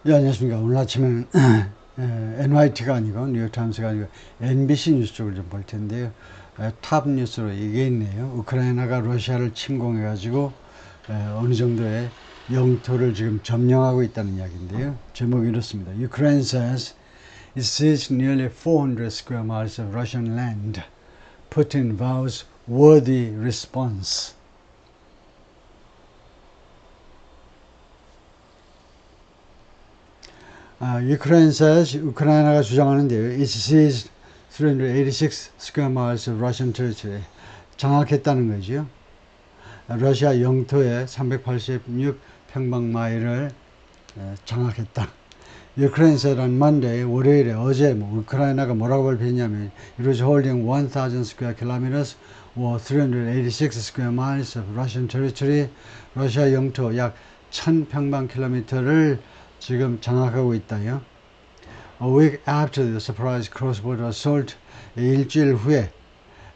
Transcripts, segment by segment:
네, 안녕하십니까. 오늘 아침에는 NYT가 아니고 뉴욕타임스가 아니고 NBC 뉴스 쪽을 좀 볼 텐데요. 탑 뉴스로 이게 있네요. 우크라이나가 러시아를 침공해가지고 어느 정도의 영토를 지금 점령하고 있다는 이야기인데요. 제목이 이렇습니다. Ukraine says it seized nearly 400 square miles of Russian land. Putin vows worthy response. Ukraine says, 우크라이나가 주장하는데요. It seized 386 square miles of Russian territory. 장악했다는 거죠. 러시아 영토의 386 평방마일을 장악했다. Ukraine said on Monday, 월요일에 어제 우크라이나가 뭐라고 발표했냐면 It was holding 1,000 square kilometers or 386 square miles of Russian territory. 러시아 영토 약 1000평방킬로미터를 지금 장악하고 있다요. A week after the surprise cross-border assault, 일주일 후에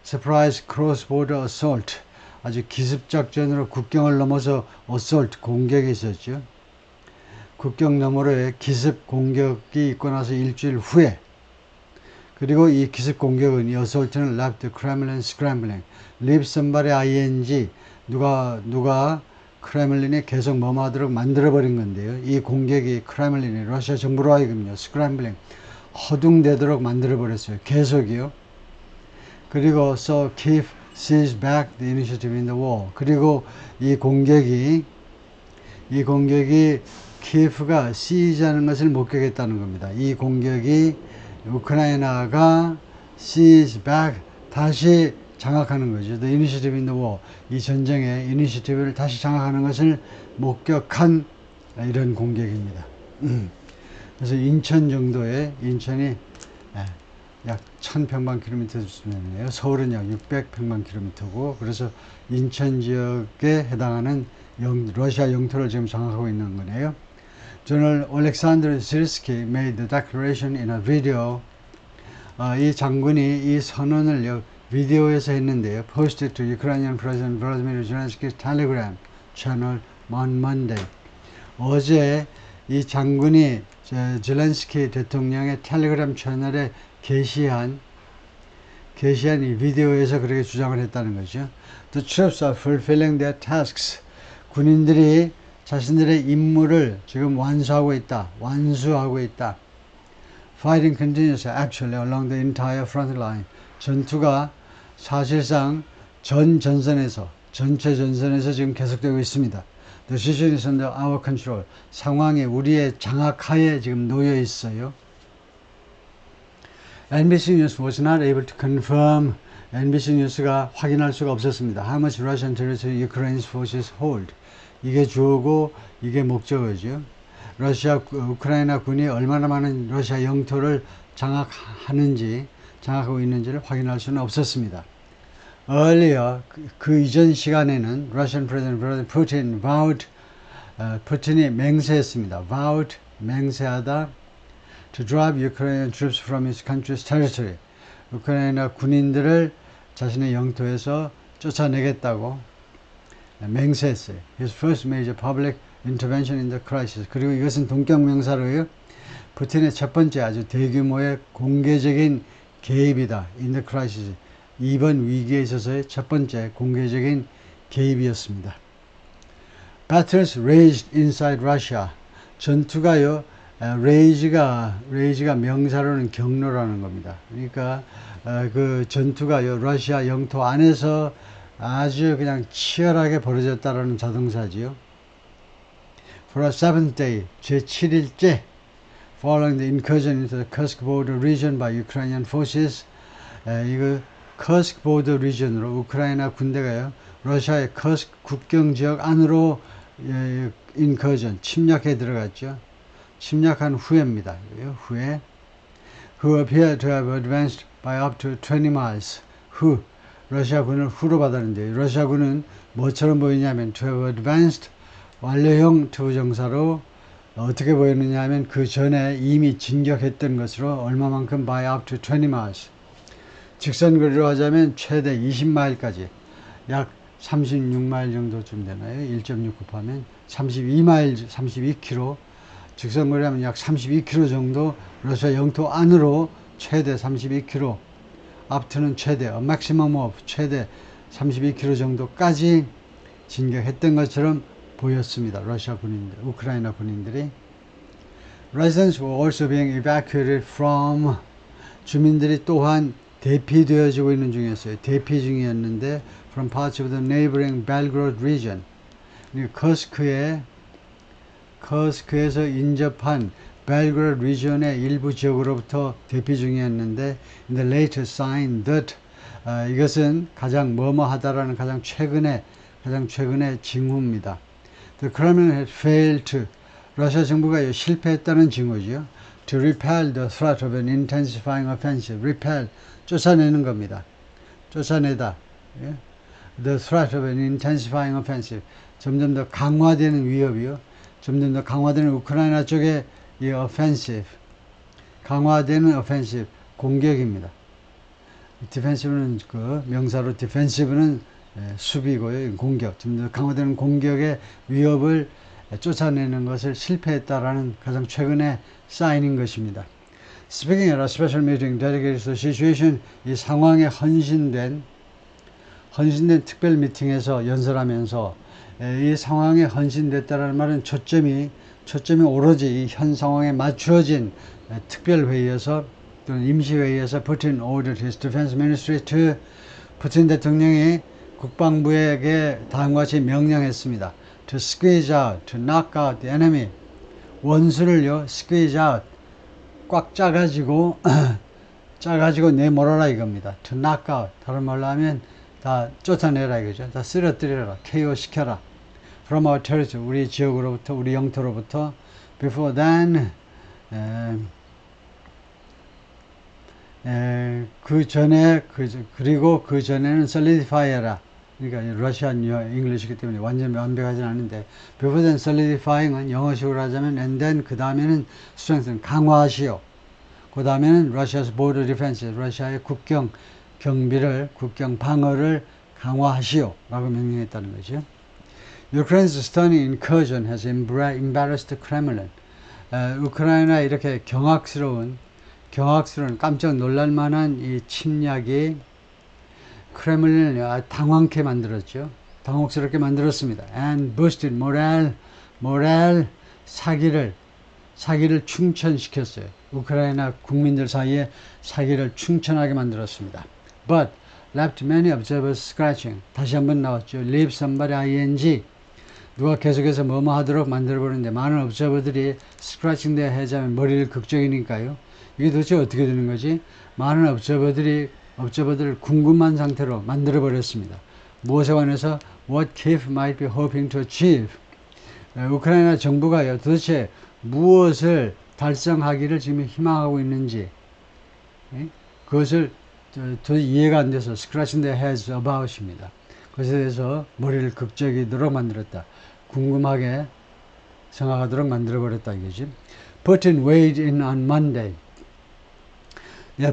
surprise cross-border assault, 아주 기습작전으로 국경을 넘어서 assault, 공격이 있었죠. 국경 너머로의 기습 공격이 있고 나서 일주일 후에, 그리고 이 기습 공격은 이 assault는 left the Kremlin scrambling, leave somebody ing, 누가 크레물린이 계속 머무르도록 만들어버린 건데요. 이 공격이 크레물린이 러시아 정부로 하여금요. 스크램블링, 허둥대도록 만들어버렸어요. 계속이요. 그리고 so Kiev seized back the initiative in the war. 그리고 이 공격이 키예프가 seize하는 것을 목격했다는 겁니다. 이 공격이 우크라이나가 seize back, 다시 장악하는 거죠. The initiative in the war. 이 전쟁의 이니시티브를 다시 장악하는 것을 목격한 이런 공격입니다. 그래서 인천 정도의, 인천이 약 1000평방킬로미터 수준이네요. 서울은 약 600평방킬로미터고, 그래서 인천 지역에 해당하는 러시아 영토를 지금 장악하고 있는 거네요. General Alexander Syrskyi made the declaration in a video. 이 장군이 이 선언을 비디오에서 했는데요. Posted to Ukrainian President Volodymyr Zelensky's Telegram channel on Monday. 어제 이 장군이 젤렌스키 대통령의 텔레그램 채널에 게시한 이 비디오에서 그렇게 주장을 했다는 거죠. The troops are fulfilling their tasks. 군인들이 자신들의 임무를 지금 완수하고 있다. Fighting continues actually along the entire front line. 전투가 사실상 전체 전선에서 지금 계속되고 있습니다. The situation is under our control. 상황이 우리의 장악하에 지금 놓여 있어요. NBC News was not able to confirm. NBC 뉴스가 확인할 수가 없었습니다. How much Russian territory Ukraine's forces hold. 이게 주어고 이게 목적어죠. 우크라이나 군이 얼마나 많은 러시아 영토를 장악하고 있는지를 확인할 수는 없었습니다. Earlier, 그 이전 시간에는 Russian President Vladimir Putin vowed, 푸틴이 맹세했습니다. Vowed, 맹세하다, to drive Ukrainian troops from his country's territory. 우크라이나 군인들을 자신의 영토에서 쫓아내겠다고 맹세했어요. His first major public intervention in the crisis. 그리고 이것은 동격명사로요. 푸틴의 첫 번째 아주 대규모의 공개적인 개입이다. In the crisis. 이번 위기에 있어서의 첫 번째 공개적인 개입이었습니다. Battles raged inside Russia. 전투가요. rage가 명사로는 경로라는 겁니다. 그러니까 그 전투가요. 러시아 영토 안에서 아주 그냥 치열하게 벌어졌다라는 자동사지요. For a seventh day, 제7일째, following the incursion into the Kursk border region by Ukrainian forces, 이거 커스크 보더 리전으로 우크라이나 군대가요. 러시아의 커스크 국경 지역 안으로 인커전, 침략해 들어갔죠. 침략한 후에입니다. 후에. Who appear to have advanced by up to 20 miles. 러시아 군을 후로 받았는데 러시아 군은 뭐처럼 보이냐면 to have advanced, 완료형 투부정사로 어떻게 보였느냐 하면 그 전에 이미 진격했던 것으로 얼마만큼 by up to 20 miles. 직선거리로 하자면 최대 20마일까지 약 36마일 정도쯤 되나요? 1.6 곱하면 32km 직선거리하면 약 32km 정도 러시아 영토 안으로 최대 32km, 앞트는 최대, maximum of 최대 32km 정도까지 진격했던 것처럼 보였습니다. 러시아 군인들, 우크라이나 군인들이. Residents were also being evacuated from, 주민들이 또한 대피되어지고 있는 중이었어요. 대피 중이었는데 from parts of the neighboring Belgorod region, 커스크에서 인접한 벨그라드 리전의 일부 지역으로부터 대피 중이었는데 in the latest sign that, 이것은 가장 뭐뭐하다라는 가장 최근의 징후입니다. The Kremlin had failed to, 러시아 정부가 실패했다는 징후죠. To repel the threat of an intensifying offensive. repel, 쫓아내는 겁니다. 쫓아내다. 예? The threat of an intensifying offensive. 점점 더 강화되는 위협이요. 점점 더 강화되는 우크라이나 쪽의 이 offensive. 강화되는 offensive. 공격입니다. defensive는 그 명사로 defensive는 수비고요. 공격. 점점 더 강화되는 공격의 위협을 쫓아내는 것을 실패했다라는 가장 최근의 사인인 것입니다. Speaking at a special meeting dedicated to the situation, 이 상황에 헌신된 특별 미팅에서 연설하면서 이 상황에 헌신됐다는 말은 초점이 오로지 이 현 상황에 맞추어진 특별 회의에서 또는 임시 회의에서 Putin ordered his defense ministry to, 푸틴 대통령이 국방부에게 다음과 같이 명령했습니다. To squeeze out, to knock out the enemy. 원수를요, squeeze out, 꽉 짜가지고 내몰아라 이겁니다. To knock out, 다른 말로 하면 다 쫓아내라 이거죠. 다 쓰러뜨려라, KO 시켜라. From our territory, 우리 지역으로부터, 우리 영토로부터. Before then, 그리고 그 전에는 solidify 해라. 그러니까 러시안 잉글리시기 때문에 완전 완벽하진 않은데, before then solidifying은 영어식으로 하자면 and then 그 다음에는 strengthen, 강화하시오. 그 다음에는 Russia's border defense, 러시아의 국경 경비를, 국경 방어를 강화하시오 라고 명령했다는 거죠. Ukraine's stunning incursion has embarrassed the Kremlin. 우크라이나 이렇게 경악스러운 깜짝 놀랄만한 이 침략이 크렘린을 당황케 만들었죠. 당혹스럽게 만들었습니다. And boosted morale, 사기를 충천시켰어요. 우크라이나 국민들 사이에 사기를 충천하게 만들었습니다. But left many observers scratching. 다시 한번 나왔죠. Leave somebody ing. 누가 계속해서 뭐뭐 하도록 만들어버리는데 많은 observer들이 scratching their heads 하면 머리를 극적이니까요. 이게 도대체 어떻게 되는 거지? 많은 observer들을 궁금한 상태로 만들어버렸습니다. 무엇에 관해서? What Kiev might be hoping to achieve. 우크라이나 정부가요, 도대체 무엇을 달성하기를 지금 희망하고 있는지, 그것을 도저히 이해가 안 돼서 scratching their heads about입니다. 그것에 대해서 머리를 극적이도록 만들었다. 궁금하게 생각하도록 만들어버렸다 이거지. Putin weighed in on Monday.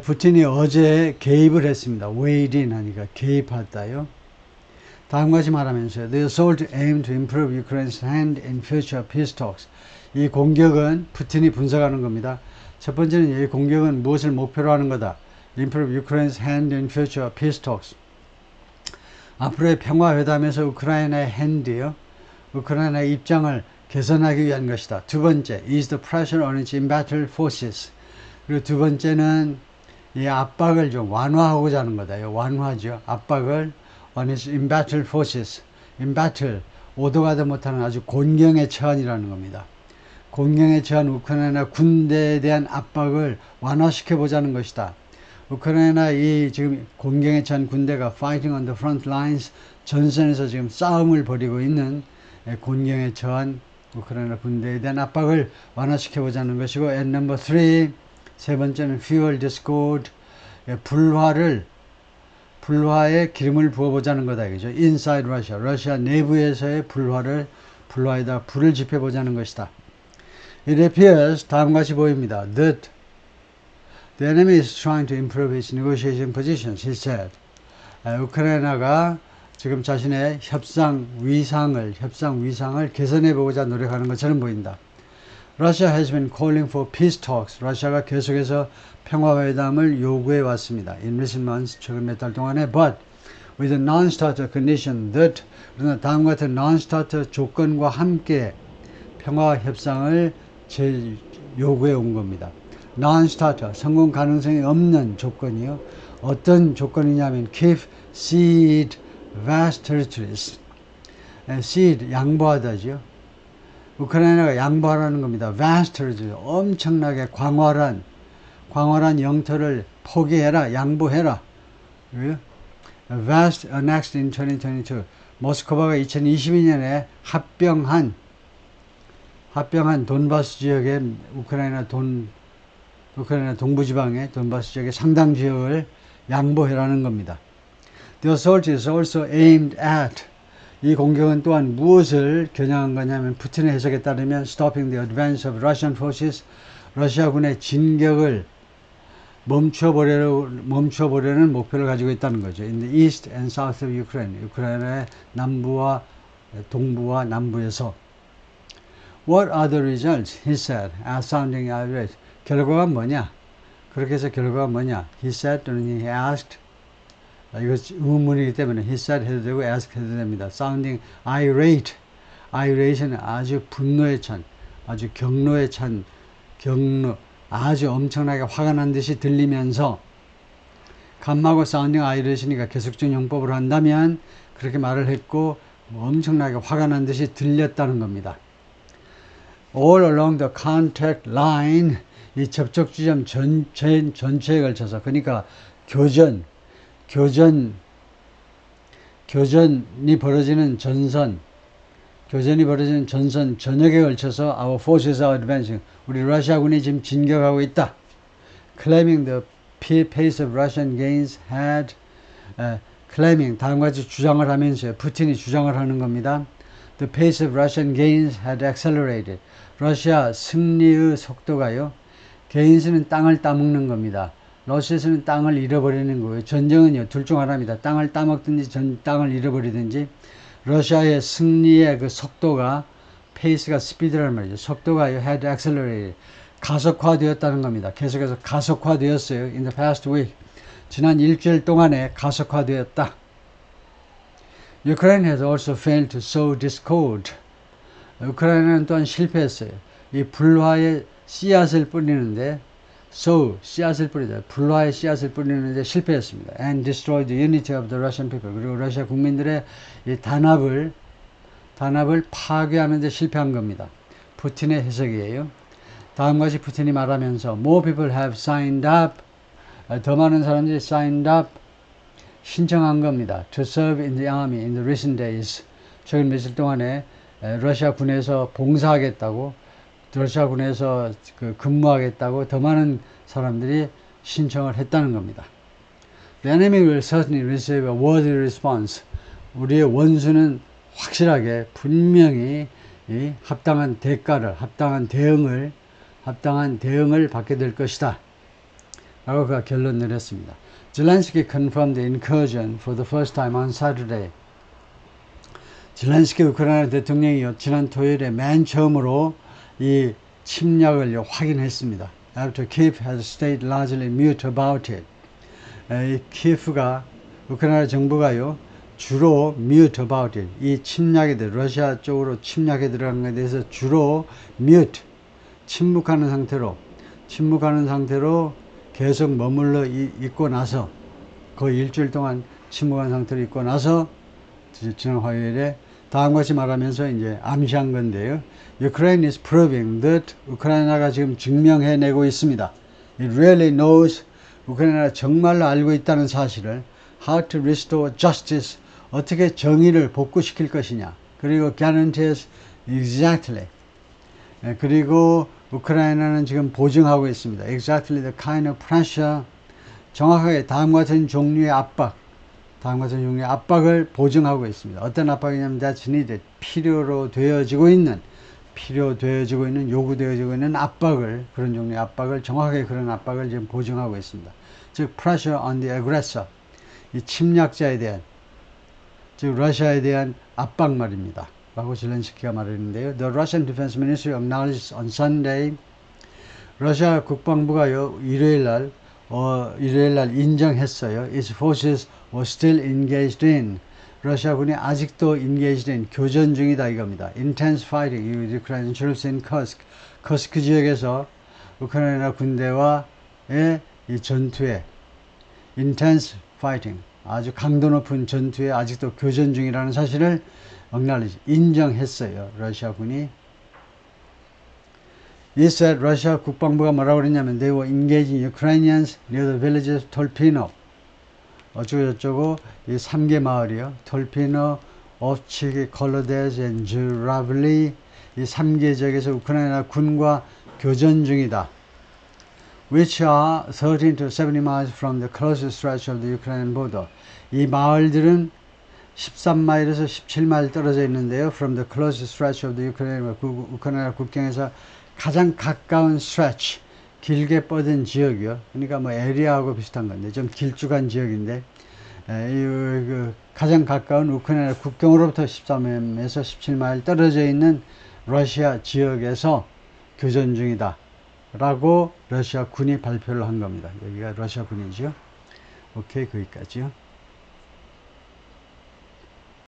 푸틴이 어제 개입을 했습니다. weighed in 하니까 개입했다요. 다음과 같이 말하면서요. The assault aimed to improve Ukraine's hand in future peace talks. 이 공격은 푸틴이 분석하는 겁니다. 첫 번째는 이 공격은 무엇을 목표로 하는 거다. Improve Ukraine's hand in future peace talks. 앞으로의 평화회담에서 우크라이나의 핸드요. 우크라이나의 입장을 개선하기 위한 것이다. 두 번째, ease the pressure on its embattled forces. 그리고 두 번째는 이 압박을 좀 완화하고자 하는 거다. 완화죠. 압박을 on its embattled forces. embattle, 오도가도 못하는 아주 곤경에 처한이라는 겁니다. 곤경에 처한 우크라이나 군대에 대한 압박을 완화시켜 보자는 것이다. 우크라이나 이 지금 곤경에 처한 군대가 fighting on the front lines, 전선에서 지금 싸움을 벌이고 있는 곤경에 처한 우크라이나 군대에 대한 압박을 완화시켜 보자는 것이고, and number 3, 세 번째는 fuel discord, 불화에 기름을 부어보자는 거다 이거죠. inside Russia, 러시아 내부에서의 불화에다 불을 지펴보자는 것이다. It appears, 다음과 같이 보입니다. that the enemy is trying to improve its negotiation positions, he said. 우크라이나가 지금 자신의 협상 위상을 개선해 보고자 노력하는 것처럼 보인다. Russia has been calling for peace talks. 러시아가 계속해서 평화회담을 요구해 왔습니다. In recent months, 최근 몇 달 동안에, but with a non-starter condition that, 그러나 다음과 같은 non-starter 조건과 함께 평화 협상을 요구해 온 겁니다. non-starter, 성공 가능성이 없는 조건이요. 어떤 조건이냐면 keep cede vast territories. cede, 양보하다죠. 우크라이나가 양보하라는 겁니다. vast territories, 엄청나게 광활한 영토를 포기해라, 양보해라. vast annexed in 2022. 모스크바가 2022년에 합병한 돈바스 지역의 우크라이나 동부 지방의 돈바스 지역의 상당 지역을 양보해라는 겁니다. The assault is also aimed at, 이 공격은 또한 무엇을 겨냥한 거냐면 푸틴의 해석에 따르면 stopping the advance of Russian forces, 러시아군의 진격을 멈춰보려는 목표를 가지고 있다는 거죠. In the east and south of Ukraine, 우크라이나의 남부와 동부와 남부에서. What are the results? He said, as sounding irate. 결과가 뭐냐? 그렇게 해서 결과가 뭐냐? He said 또는 he asked. 이거 의문이기 때문에 he said 해도 되고 ask 해도 됩니다. Sounding irate. irate는 아주 분노에 찬, 아주 경로에 찬, 아주 엄청나게 화가 난 듯이 들리면서 감마고 sounding irate니까 계속적 용법으로 한다면 그렇게 말을 했고 엄청나게 화가 난 듯이 들렸다는 겁니다. All along the contact line, 이 접촉 지점 전체에 걸쳐서, 그러니까 교전이 벌어지는 전선 전역에 걸쳐서 our forces are advancing. 우리 러시아군이 지금 진격하고 있다. Claiming the pace of Russian gains had, claiming, 다음과 같이 주장을 하면서요. 푸틴이 주장을 하는 겁니다. The pace of Russian gains had accelerated. 러시아 승리의 속도가요. gains는 땅을 따먹는 겁니다. 러시아에서는 땅을 잃어버리는 거예요. 전쟁은요, 둘 중 하나입니다. 땅을 따먹든지 땅을 잃어버리든지. 러시아의 승리의 그 속도가, 페이스가 스피드라는 말이죠. 속도가요, had accelerated. 가속화되었다는 겁니다. 계속해서 가속화되었어요. In the past week. 지난 일주일 동안에 가속화되었다. Ukraine has also failed to sow discord. 우크라이나는 또한 실패했어요. 이 불화의 씨앗을 뿌리는데, 씨앗을 뿌리다. 불화의 씨앗을 뿌리는데 실패했습니다. And destroyed the unity of the Russian people. 그리고 러시아 국민들의 이 단합을 파괴하는 데 실패한 겁니다. 푸틴의 해석이에요. 다음과 같이 푸틴이 말하면서 More people have signed up. 더 많은 사람들이 signed up. 신청한 겁니다. To serve in the army in the recent days. 최근 며칠 동안에 러시아 군에서 봉사하겠다고, 러시아 군에서 근무하겠다고 더 많은 사람들이 신청을 했다는 겁니다. The enemy will certainly receive a worthy response. 우리의 원수는 확실하게 분명히 이 합당한 대가를, 합당한 대응을 받게 될 것이다. 라고 그가 결론 내렸습니다. Zelensky confirmed the incursion for the first time on Saturday. 젤렌스키 우크라이나 대통령이요, 지난 토요일에 맨 처음으로 이 침략을 확인했습니다. After Kiev has stayed largely mute about it. 이 키예프가, 우크라이나 정부가요, 주로 mute about it. 이 침략에 대해, 러시아 쪽으로 침략에 들어간 것에 대해서 주로 mute, 침묵하는 상태로 계속 머물러 있고 나서, 거의 일주일 동안 침묵한 상태로 있고 나서, 지난 화요일에 다음과 같이 말하면서 이제 암시한 건데요. Ukraine is proving that, 우크라이나가 지금 증명해내고 있습니다. It really knows, 우크라이나가 정말로 알고 있다는 사실을, how to restore justice, 어떻게 정의를 복구시킬 것이냐, 그리고 guarantees exactly, 그리고 우크라이나는 지금 보증하고 있습니다. Exactly the kind of pressure, 정확하게 다음과 같은 종류의 압박을 보증하고 있습니다. 어떤 압박이냐면 that's needed, 요구되어지고 있는 압박을, 그런 종류의 압박을, 정확하게 그런 압박을 지금 보증하고 있습니다. 즉 pressure on the aggressor, 이 침략자에 대한, 즉 러시아에 대한 압박 말입니다. 라고 젤렌스키가 말했는데요. The Russian Defense Ministry acknowledged on Sunday 러시아 국방부가 일요일 날 인정했어요. Its forces were still engaged in 러시아군이 아직도 engaged in 교전 중이다 이겁니다. Intense fighting with Ukrainian troops in Kursk. 커스크 지역에서 우크라이나 군대와의 이 전투에 intense fighting 아주 강도 높은 전투에 아직도 교전 중이라는 사실을 acknowledge 인정했어요. 러시아군이. He said 러시아 국방부가 뭐라고 그랬냐면 they were engaging Ukrainians near the villages Tolpino 어쩌고저쩌고 이 3개 마을이요. 톨피노, 오프치키, 콜로데스, 주라블리 이 3개 지역에서 우크라이나 군과 교전 중이다. Which are 13 to 70 miles from the closest stretch of the Ukrainian border. 이 마을들은 13마일에서 17마일 떨어져 있는데요. From the closest stretch of the Ukraine, 우크라이나 국경에서 가장 가까운 stretch, 길게 뻗은 지역이요. 그러니까 뭐 에리아하고 비슷한 건데 좀 길쭉한 지역인데 가장 가까운 우크라이나 국경으로부터 13에서 17마일 떨어져 있는 러시아 지역에서 교전 중이다 라고 러시아 군이 발표를 한 겁니다. 여기가 러시아 군이죠. 오케이, 거기까지요.